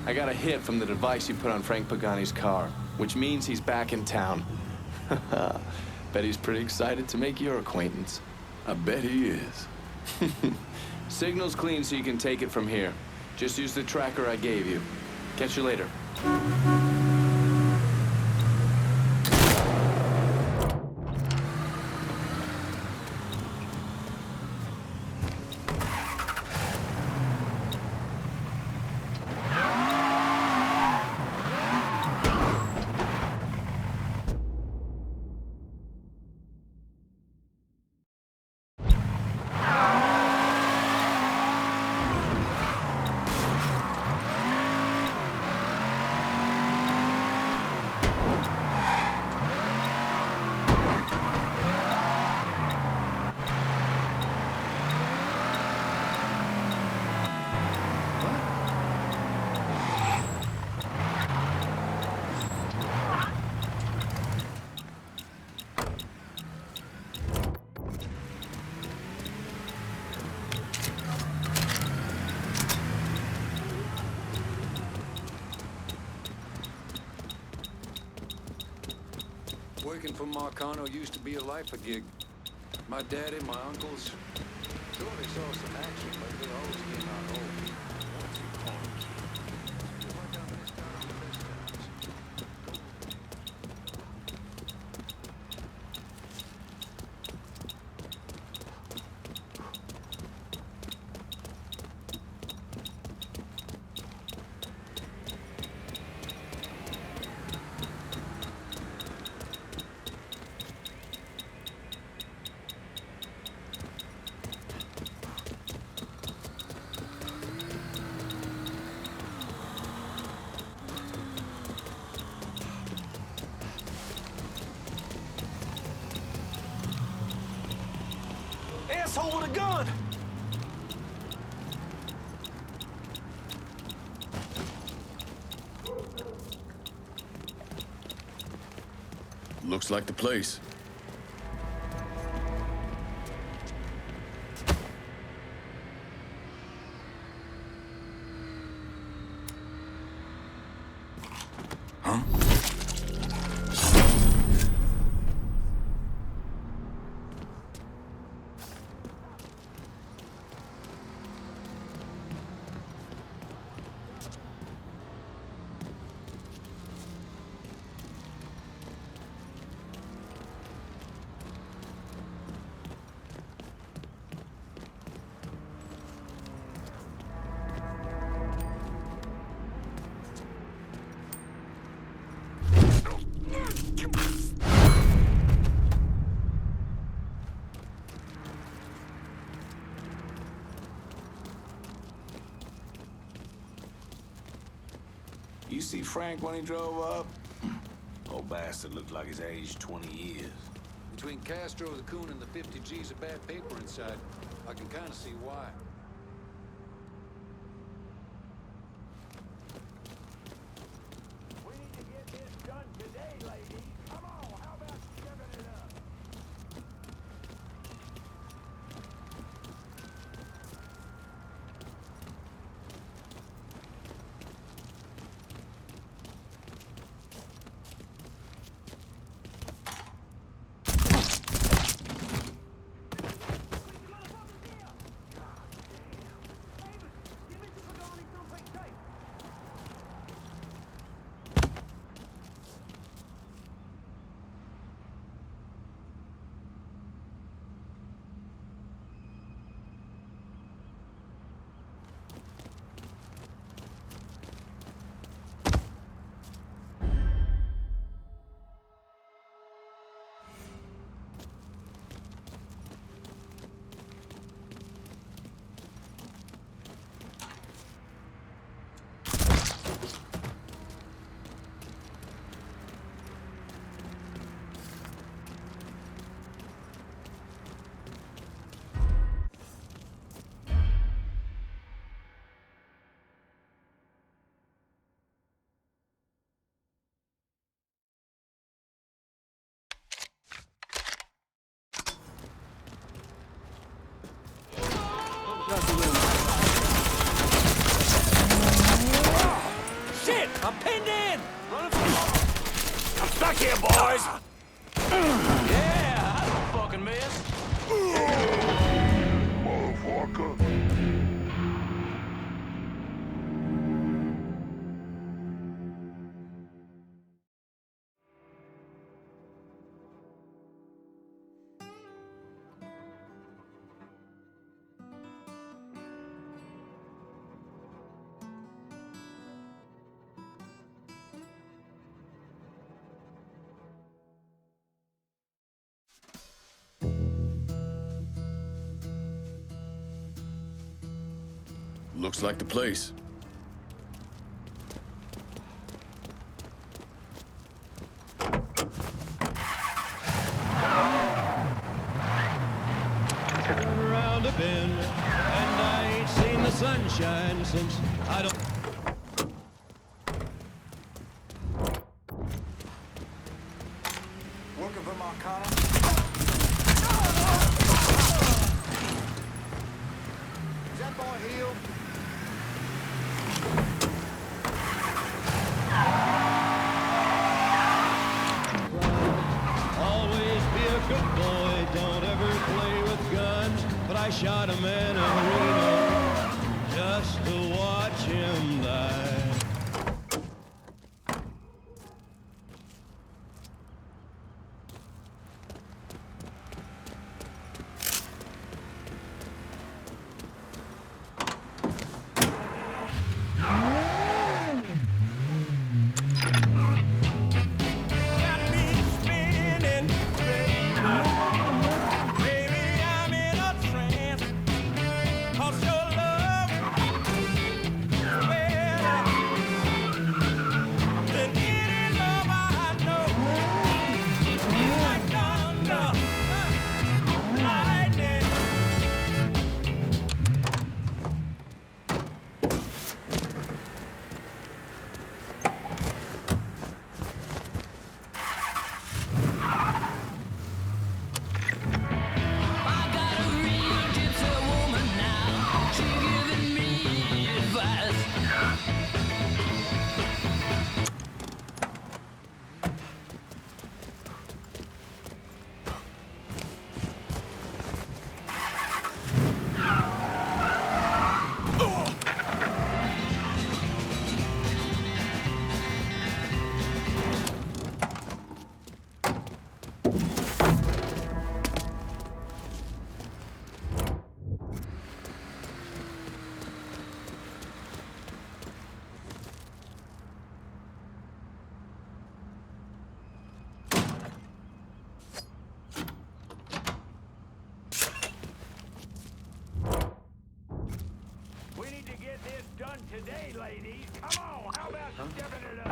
I got a hit from the device you put on Frank Pagani's car, which means he's back in town. Bet he's pretty excited to make your acquaintance. I bet he is. Signal's clean so you can take it from here. Just use the tracker I gave you. Catch you later. Working for Marcano used to be a lifer gig. My daddy, my uncles, thought they saw some action, but they always came out whole. What's he calling? Work out this town and the best towns. Asshole with a gun! Looks like the place. Huh? You see Frank when he drove up? Old bastard looked like he's aged 20 years. Between Castro, the coon, and the 50 G's of bad paper inside, I can kind of see why. We need to get this done today, lady. Come on, how about giving it up? here, boys! Yeah, I don't fucking miss. Motherfucker. Looks like the place. Around a bend, and I ain't seen the sunshine since I don't. Working for Marcana? Is that boy healed? Always be a good boy, don't ever play with guns. But I shot a man in Reno just to watch him die. Got me spinning, baby, I'm in a trance. 'Cause your love is better than any love I know. It's like thunder, lightning. I got a real gypsy woman now. She giving me advice. We need to get this done today, ladies. Come on, how about stepping it up?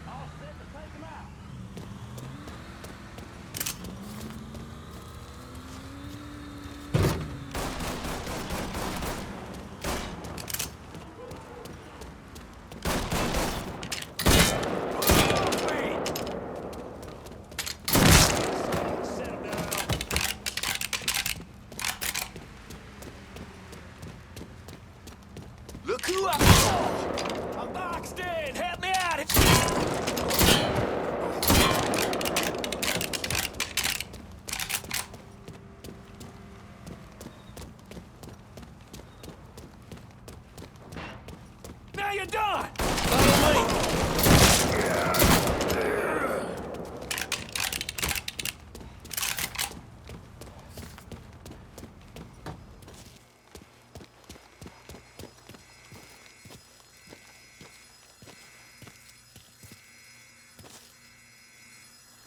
All set to take him out. Settle down. Look who I'm boxed in! Help me out! Now you're done! Follow me!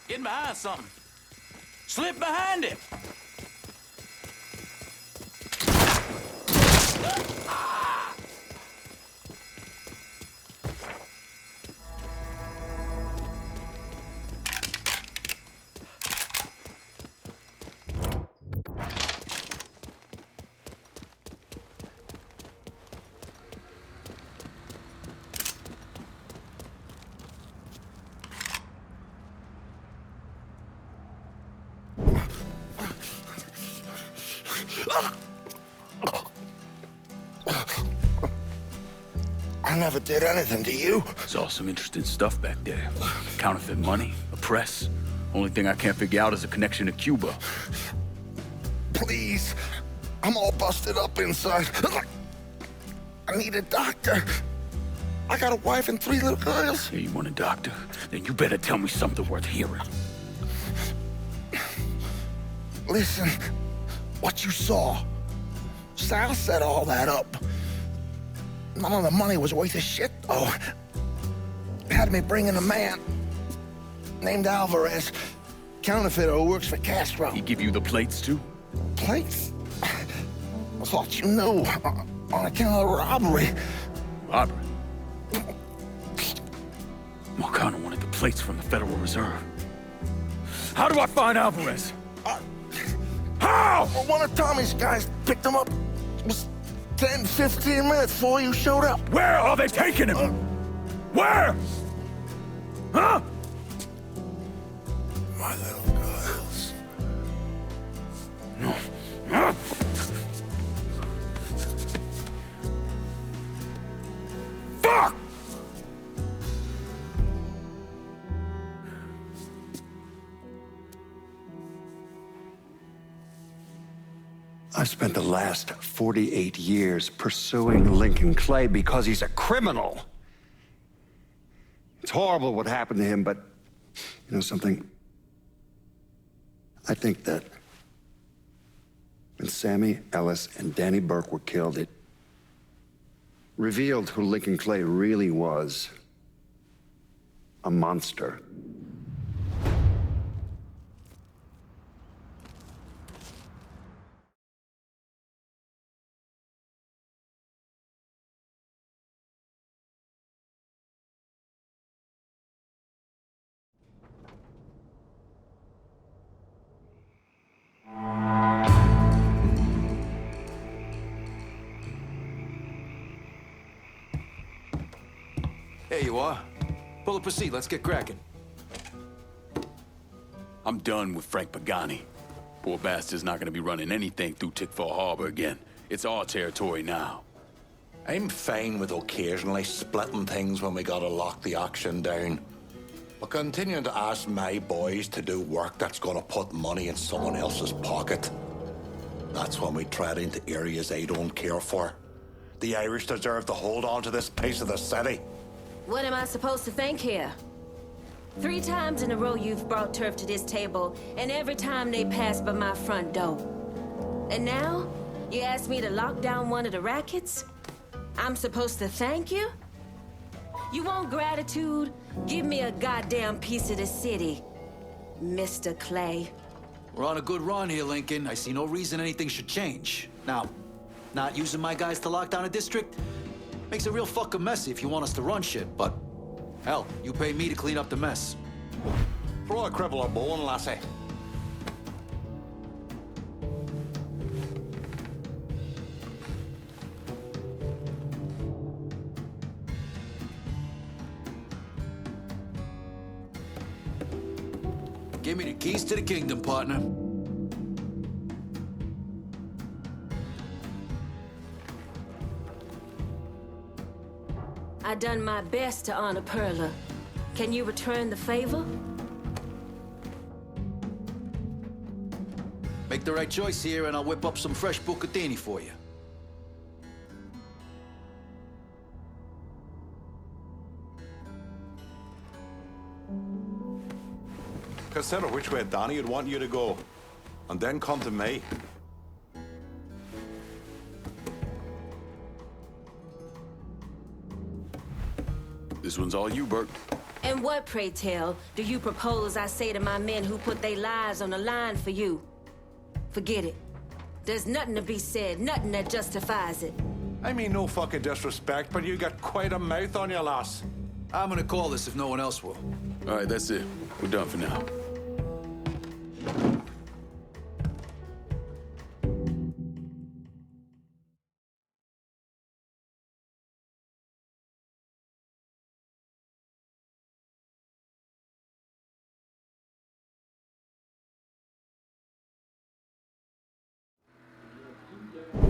Get behind something. Slip behind it. I never did anything to you. Saw some interesting stuff back there. Counterfeit money, a press. Only thing I can't figure out is a connection to Cuba. Please. I'm all busted up inside. I need a doctor. I got a wife and 3 little girls. Yeah, you want a doctor? Then you better tell me something worth hearing. Listen, what you saw. Sal set all that up. None of the money was worth a shit, though. Had me bring in a man named Alvarez, counterfeiter who works for Castro. He give you the plates, too? Plates? I thought you knew. On account of robbery. Robbery? Marcano wanted the plates from the Federal Reserve. How do I find Alvarez? How? Well, one of Tommy's guys picked him up. It was 10, 15 minutes before you showed up. Where are they taking him? Where? Huh? My little girls. No. Huh? Fuck! I've spent the last 48 years pursuing Lincoln Clay because he's a criminal. It's horrible what happened to him, but you know something? I think that when Sammy Ellis and Danny Burke were killed, it revealed who Lincoln Clay really was. A monster. There you are. Pull up a seat, let's get cracking. I'm done with Frank Pagani. Poor bastard's not gonna be running anything through Tickfall Harbor again. It's our territory now. I'm fine with occasionally splitting things when we gotta lock the action down. But continuing to ask my boys to do work that's gonna put money in someone else's pocket, that's when we tread into areas I don't care for. The Irish deserve to hold on to this piece of the city. What am I supposed to think here? 3 times in a row you've brought turf to this table, and every time they pass by my front door. And now, you ask me to lock down one of the rackets? I'm supposed to thank you? You want gratitude? Give me a goddamn piece of the city, Mr. Clay. We're on a good run here, Lincoln. I see no reason anything should change. Now, not using my guys to lock down a district makes it real fucking messy if you want us to run shit, but hell, you pay me to clean up the mess. Throw a cripple a bone, lassie. Give me the keys to the kingdom, partner. I done my best to honor Perla. Can you return the favor? Make the right choice here, and I'll whip up some fresh bucatini for you. Consider which way Danny would want you to go, and then come to me. This one's all you, Bert. And what, pray tell, do you propose I say to my men who put their lives on the line for you? Forget it. There's nothing to be said, nothing that justifies it. I mean no fucking disrespect, but you got quite a mouth on your lass. I'm gonna call this if no one else will. All right, that's it. We're done for now.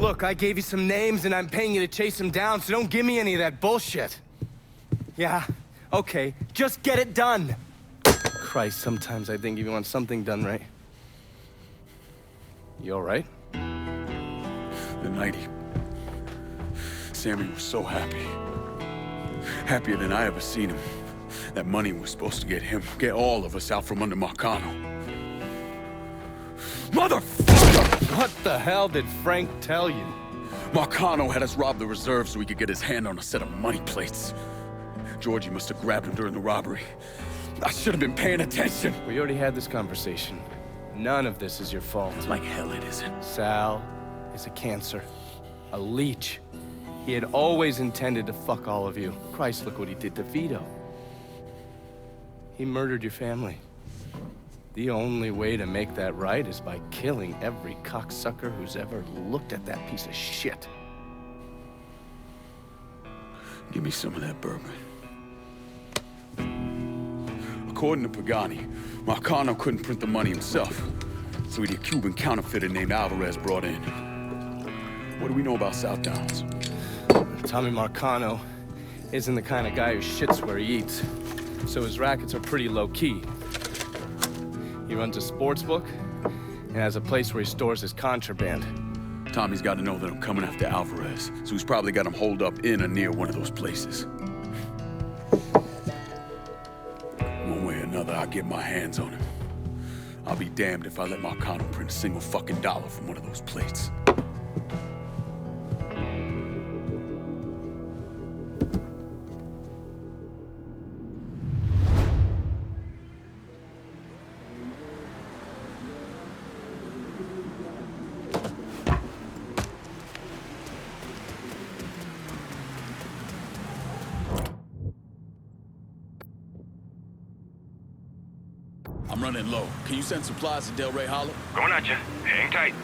Look, I gave you some names and I'm paying you to chase them down, so don't give me any of that bullshit. Yeah, okay, just get it done. Christ, sometimes I think if you want something done right. You all right? The night Sammy was so happy. Happier than I ever seen him. That money was supposed to get all of us out from under Marcano. Motherfucker! What the hell did Frank tell you? Marcano had us rob the reserve so he could get his hand on a set of money plates. Georgie must have grabbed him during the robbery. I should have been paying attention. We already had this conversation. None of this is your fault. Like hell it isn't. Sal is a cancer. A leech. He had always intended to fuck all of you. Christ, look what he did to Vito. He murdered your family. The only way to make that right is by killing every cocksucker who's ever looked at that piece of shit. Give me some of that bourbon. According to Pagani, Marcano couldn't print the money himself, so he had a Cuban counterfeiter named Alvarez brought in. What do we know about South Downs? Tommy Marcano isn't the kind of guy who shits where he eats, so his rackets are pretty low-key. He runs a sports book and has a place where he stores his contraband. Tommy's got to know that I'm coming after Alvarez, so he's probably got him holed up in or near one of those places. One way or another, I'll get my hands on him. I'll be damned if I let Marcano print a single fucking dollar from one of those plates. I'm running low. Can you send supplies to Del Rey Hollow? Going at you. Hang tight.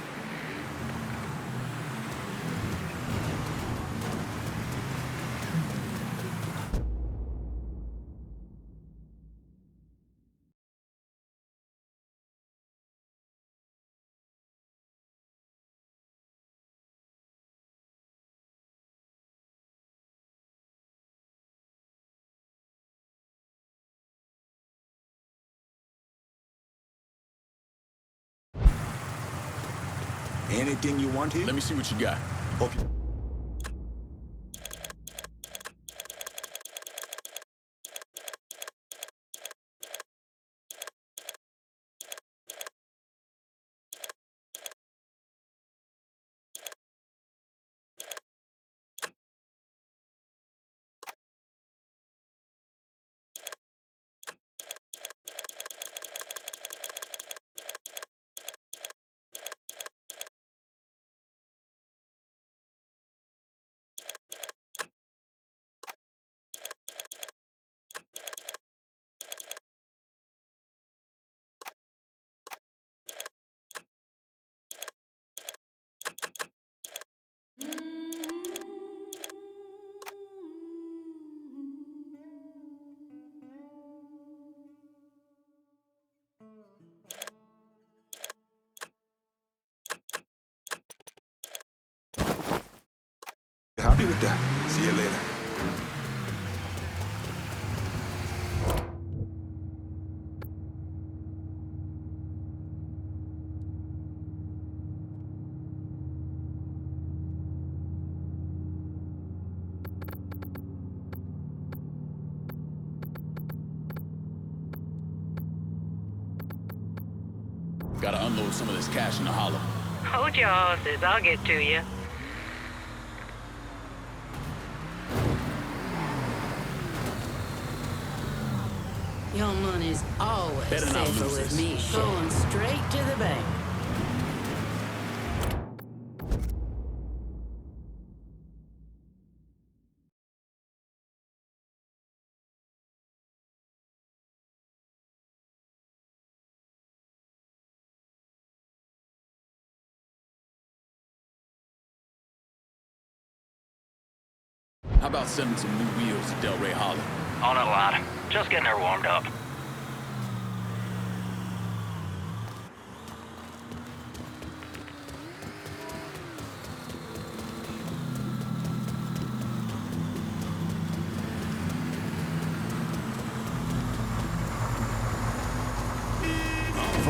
Anything you want here? Let me see what you got. Hope you... Happy with that. See you later. Gotta unload some of this cash in the hollow. Hold your horses, I'll get to you. Your money's always Better not safer lose with this. me, going straight to the bank. How about sending some new wheels to Del Rey Hollow? On a lot. Just getting her warmed up.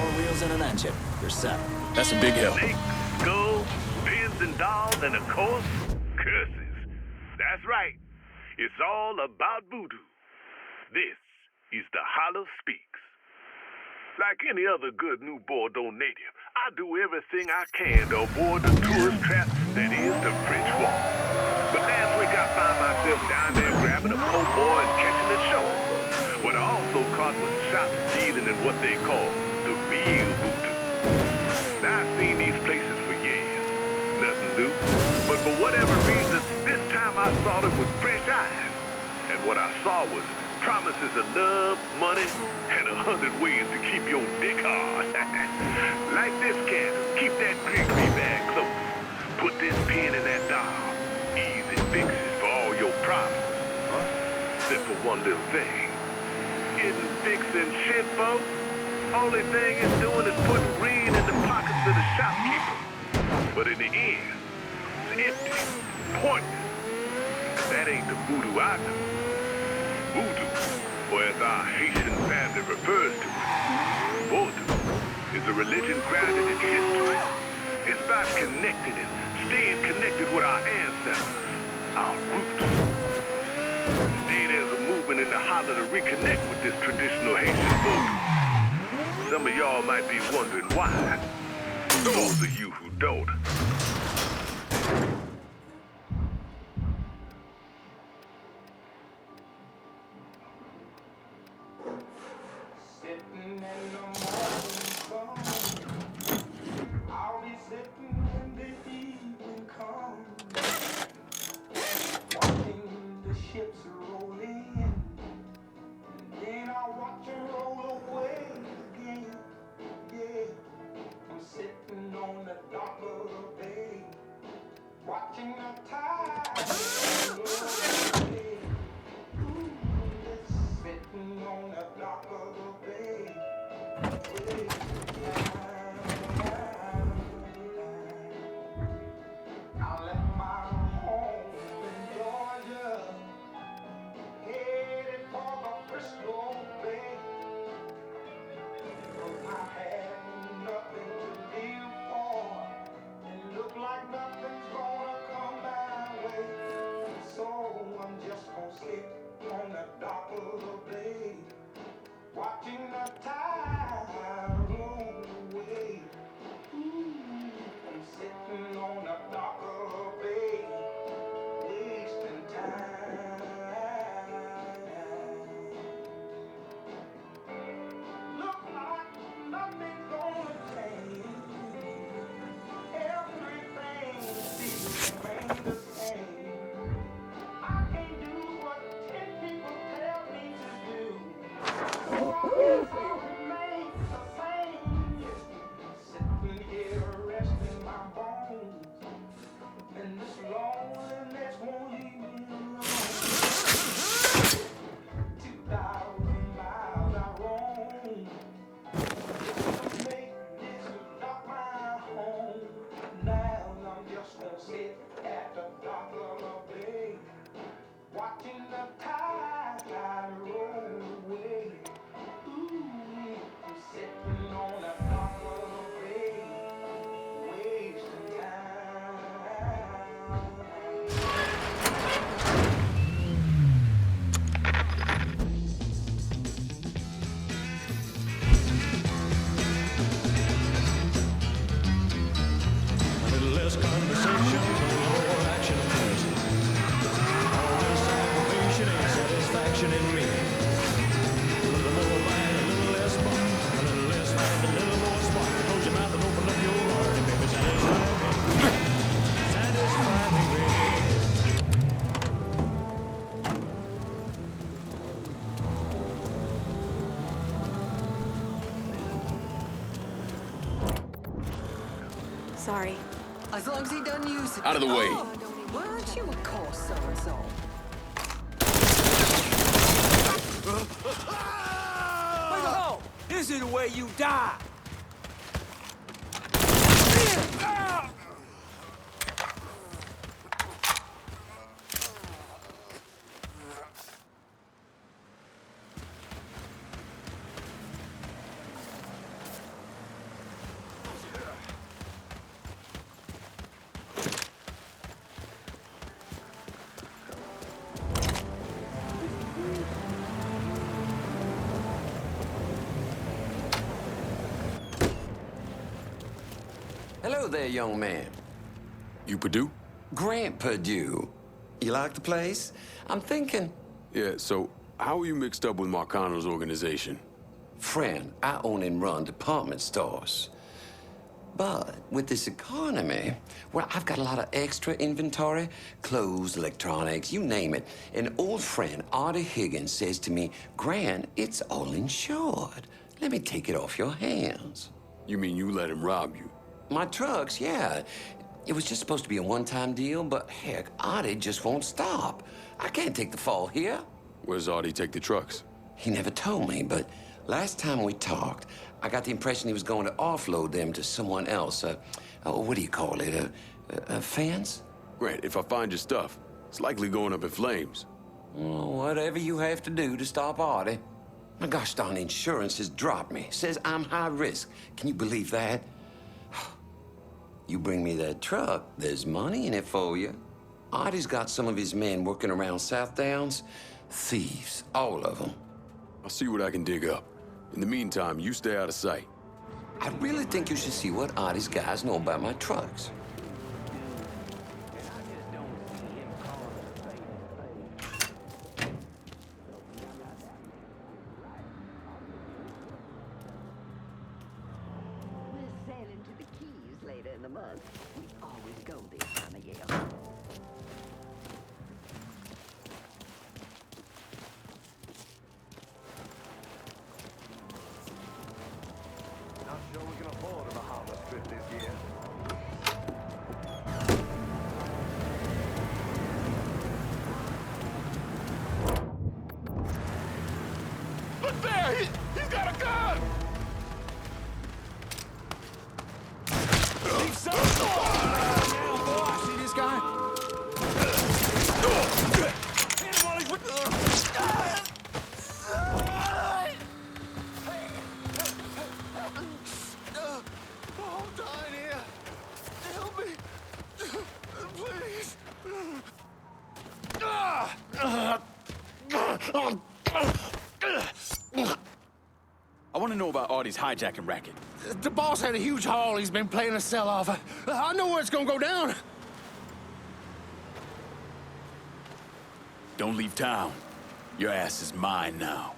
4 wheels and an engine. You're set. That's a big help. Snakes, skulls, pins and dolls, and of course, curses. That's right. It's all about voodoo. This is the Hollow Speaks. Like any other good new Bordeaux native, I do everything I can to avoid the tourist trap that is the French Wall. But last week I found myself down there grabbing a po' boy and catching a show. What I also caught was shots dealing in what they call the real voodoo. Now, I've seen these places for years. Nothing new. But for whatever reason, this time I saw them with fresh eyes. And what I saw was promises of love, money, and 100 ways to keep your dick hard. Like this can. Keep that Gregory bag close. Put this pin in that doll. Easy fixes for all your problems. Except for one little thing. Getting fixing shit, folks. Only thing it's doing is putting greed in the pockets of the shopkeeper. But in the end, it's empty, pointless. And that ain't the voodoo I know. Voodoo, or as our Haitian family refers to it, Vodou, is a religion grounded in history. It's about connecting and staying connected with our ancestors, our roots. Today there's a movement in the holler to reconnect with this traditional Haitian Vodou. Some of y'all might be wondering why. Those of you who don't. Sorry. As long as he doesn't use it. Out of the way. Weren't you a course so-and-so? This is the way you die. Hello there, young man. You Purdue? Grant Purdue. You like the place? I'm thinking... Yeah, so how are you mixed up with Marcano's organization? Friend, I own and run department stores. But with this economy, well, I've got a lot of extra inventory, clothes, electronics, you name it. An old friend, Artie Higgins, says to me, Grant, it's all insured. Let me take it off your hands. You mean you let him rob you? My trucks, yeah. It was just supposed to be a one-time deal, but heck, Artie just won't stop. I can't take the fall here. Where's Artie take the trucks? He never told me, but last time we talked, I got the impression he was going to offload them to someone else. What do you call it? A fence? Grant, if I find your stuff, it's likely going up in flames. Well, whatever you have to do to stop Artie. My gosh darn insurance has dropped me. Says I'm high risk. Can you believe that? You bring me that truck, there's money in it for you. Artie's got some of his men working around South Downs. Thieves, all of them. I'll see what I can dig up. In the meantime, you stay out of sight. I really think you should see what Artie's guys know about my trucks. We're sailing to the Keys later in the month. We always go this time of year. Not sure we can afford a Bahama trip this year. Look there! He's got a gun! Leave some now, boy. See this guy? Hit him while he's with I'm dying here. Help me. Please. I want to know about Artie's hijacking racket. The boss had a huge haul he's been playing a sell-off. I know where it's gonna go down. Don't leave town. Your ass is mine now.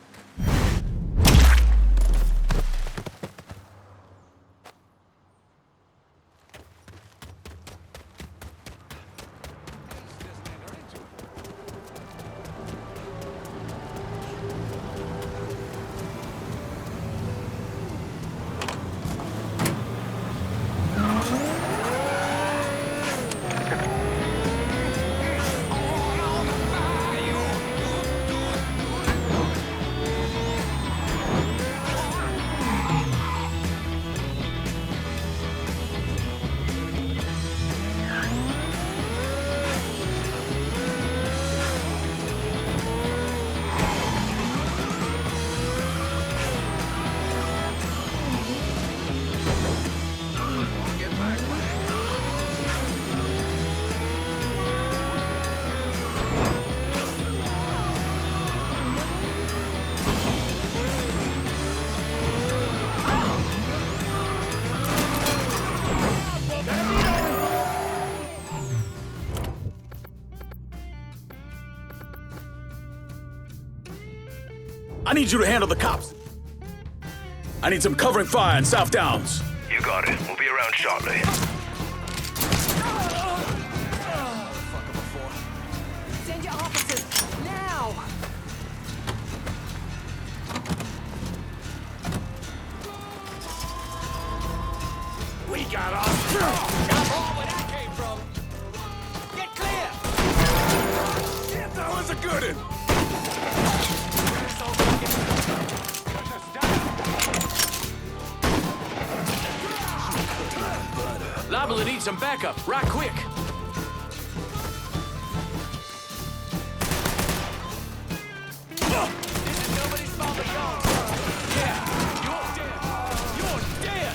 I need you to handle the cops. I need some covering fire in South Downs. You got it. We'll be around shortly. Send your officers now. We got off. Got home where that came from. Get clear. Shit, that was a good one. Liable to need some backup, right quick. This is nobody's fault but yours. Yeah, you're dead. You're dead.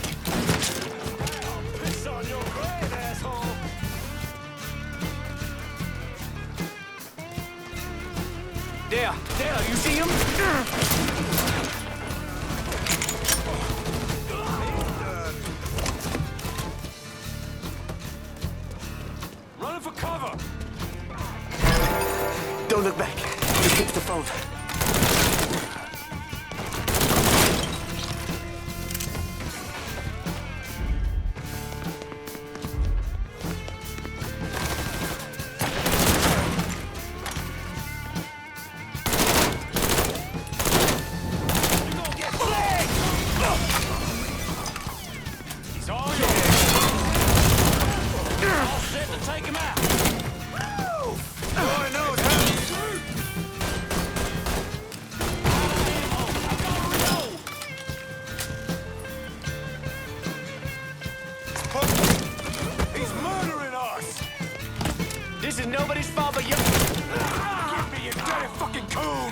Piss on your grave, asshole. There, you see him? phone. He's all yours. All set to take him out. Boy knows how to shoot. He's murdering us. This is nobody's fault but yours. Give me, you dirty fucking coon.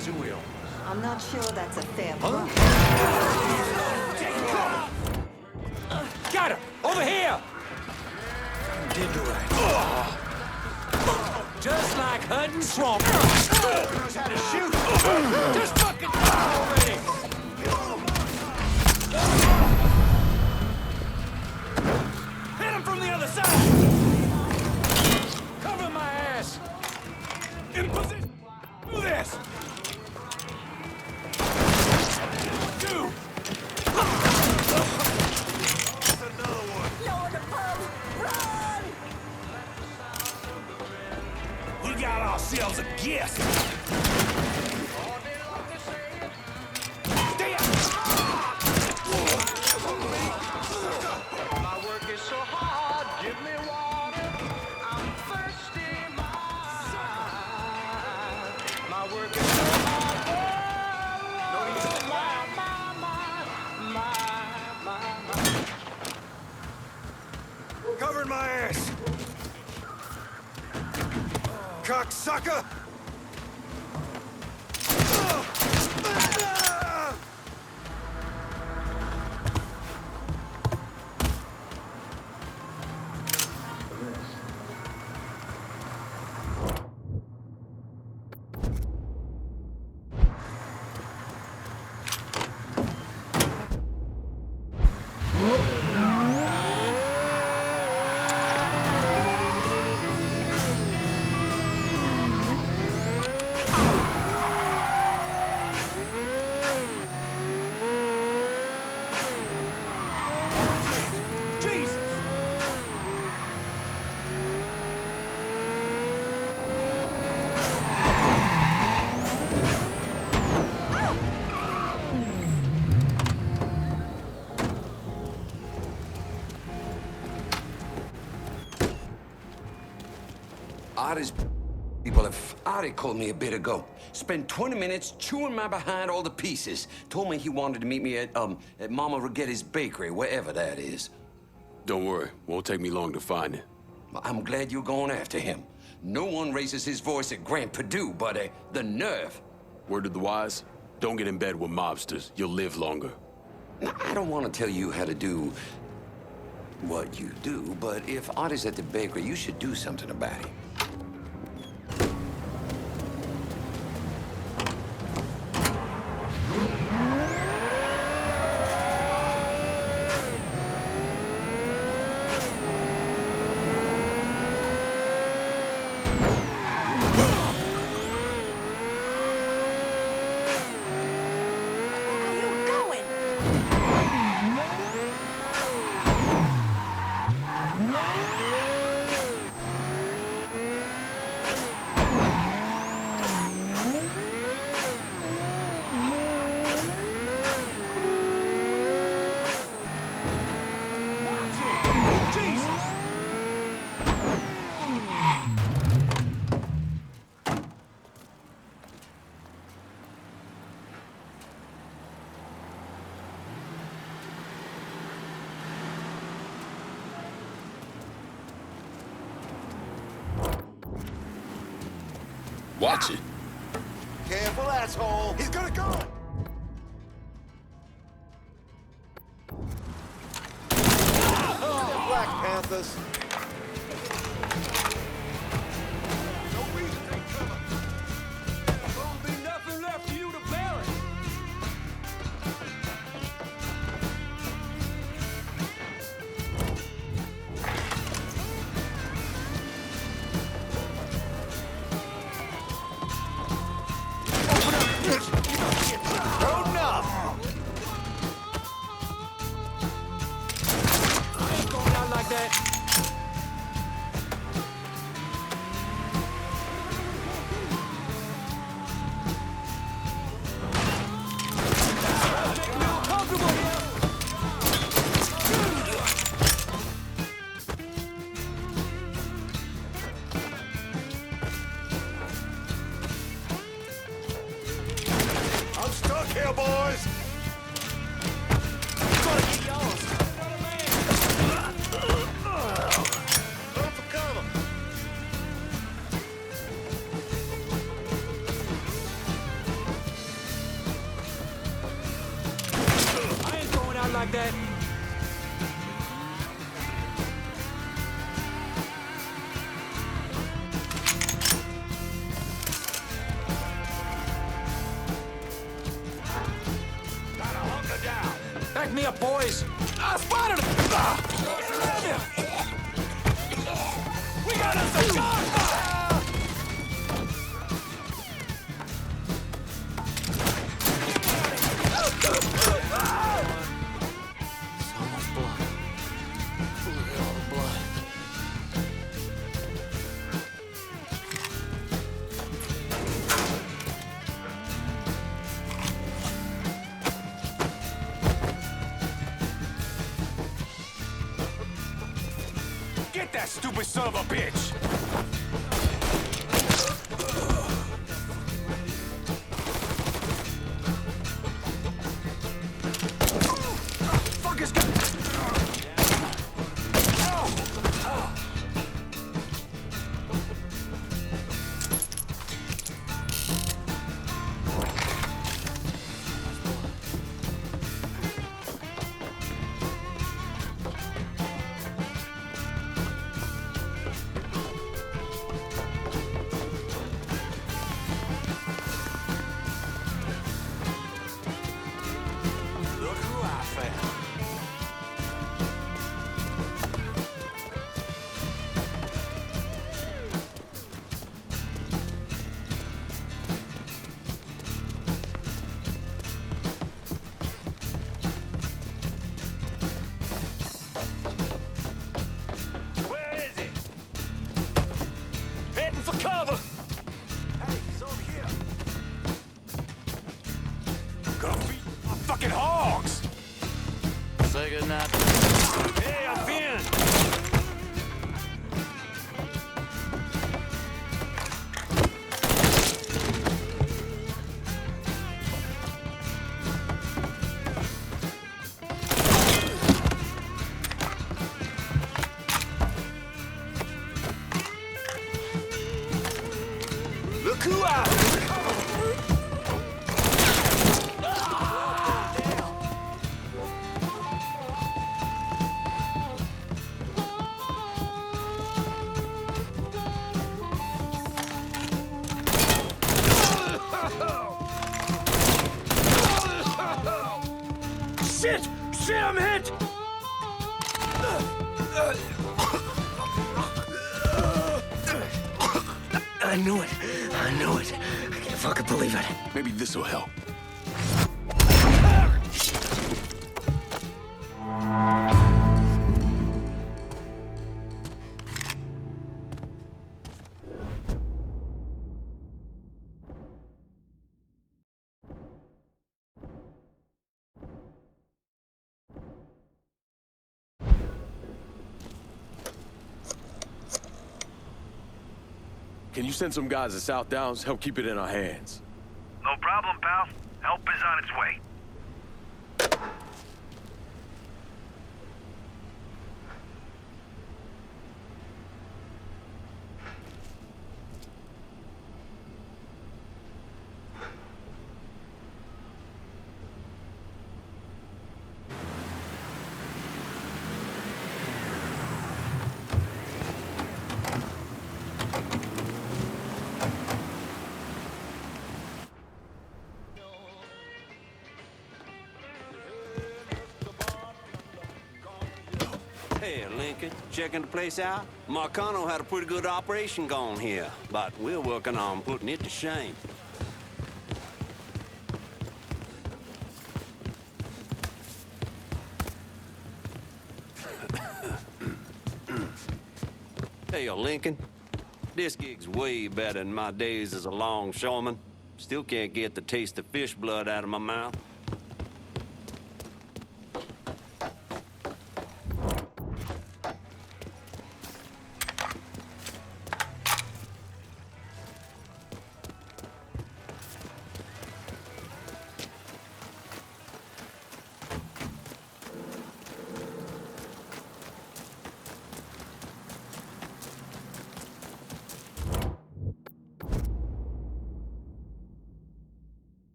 as you will. I'm not sure that's a fair price. Got him! Over here! Did the right. Just like hunting swamp. Knows how to shoot. Just fucking die already! Hit him from the other side! Cover my ass! In position! Do this! Two! That's another one! Lower the pump! Run! We got ourselves a guest! Stay out! My work is so hard, give me water. I'm thirsty, my work is so hard. Covering my ass! Cocksucker! Artie's people have Artie called me a bit ago. Spent 20 minutes chewing my behind all the pieces. Told me he wanted to meet me at Mama Rigetti's bakery, wherever that is. Don't worry, won't take me long to find it. I'm glad you're going after him. No one raises his voice at Grant Perdue, but the nerve. Word of the wise, don't get in bed with mobsters. You'll live longer. Now, I don't want to tell you how to do what you do, but if Artie's at the bakery, you should do something about it. Watch it. Careful, asshole! He's gonna go! Black Panthers! No reason to take cover. There won't be nothing left for you to bury. Loading up! I ain't going out like that. like that? Back me up, boys! I spotted him! We got us a gun! So much blood. Look at all the blood. Get that stupid son of a bitch! Fuck is good! Look who I found. Where is he? Heading for cover. Hey, he's over here. Gonna beat my fucking hogs. Say goodnight. Hey, I'm in. Look who I... Shit! Shit, I'm hit! I knew it. I knew it. I can't fucking believe it. Maybe this'll help. Can you send some guys to South Downs? Help keep it in our hands. No problem, pal. Help is on its way. Hey, Lincoln, checking the place out? Marcano had a pretty good operation going here, but we're working on putting it to shame. Hey, Lincoln, this gig's way better than my days as a longshoreman. Still can't get the taste of fish blood out of my mouth.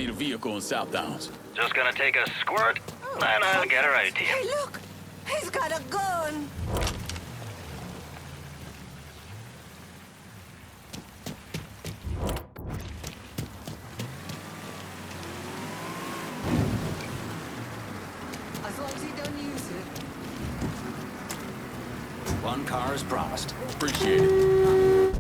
need a vehicle in South Downs. Just gonna take a squirt, and I'll get her out to you. Hey, look! He's got a gun! As long as he doesn't use it. One car is promised. Appreciate it.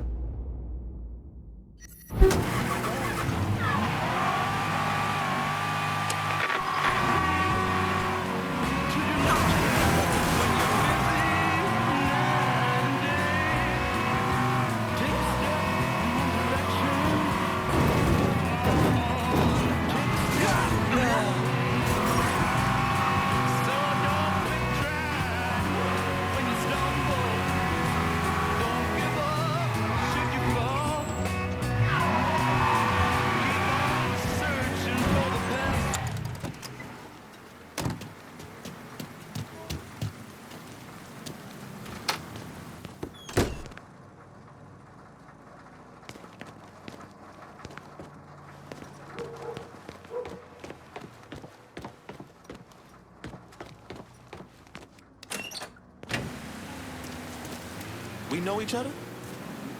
We know each other?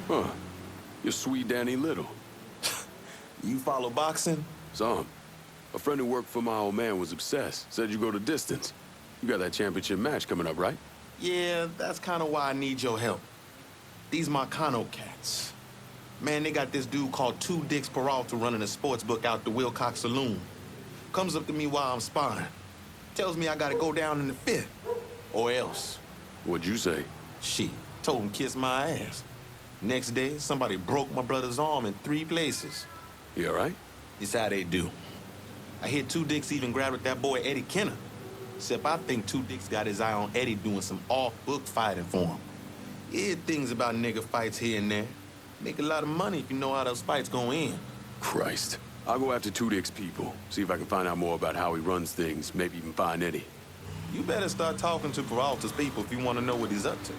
Huh. You're sweet Danny Little. You follow boxing? Some. A friend who worked for my old man was obsessed. Said you go the distance. You got that championship match coming up, right? Yeah, that's kind of why I need your help. These Marcano cats. Man, they got this dude called Two Dicks Peralta running a sports book out the Wilcox Saloon. Comes up to me while I'm sparring. Tells me I gotta go down in the fifth. Or else. What'd you say? Shit. Told him kiss my ass. Next day, somebody broke my brother's arm in 3 places. You all right? It's how they do. I hear Two Dicks even grabbed at that boy Eddie Kenner. Except I think Two Dicks got his eye on Eddie doing some off-book fighting for him. Hear things about nigga fights here and there. Make a lot of money if you know how those fights go in. Christ. I'll go after Two Dicks' people. See if I can find out more about how he runs things. Maybe even find Eddie. You better start talking to Peralta's people if you want to know what he's up to.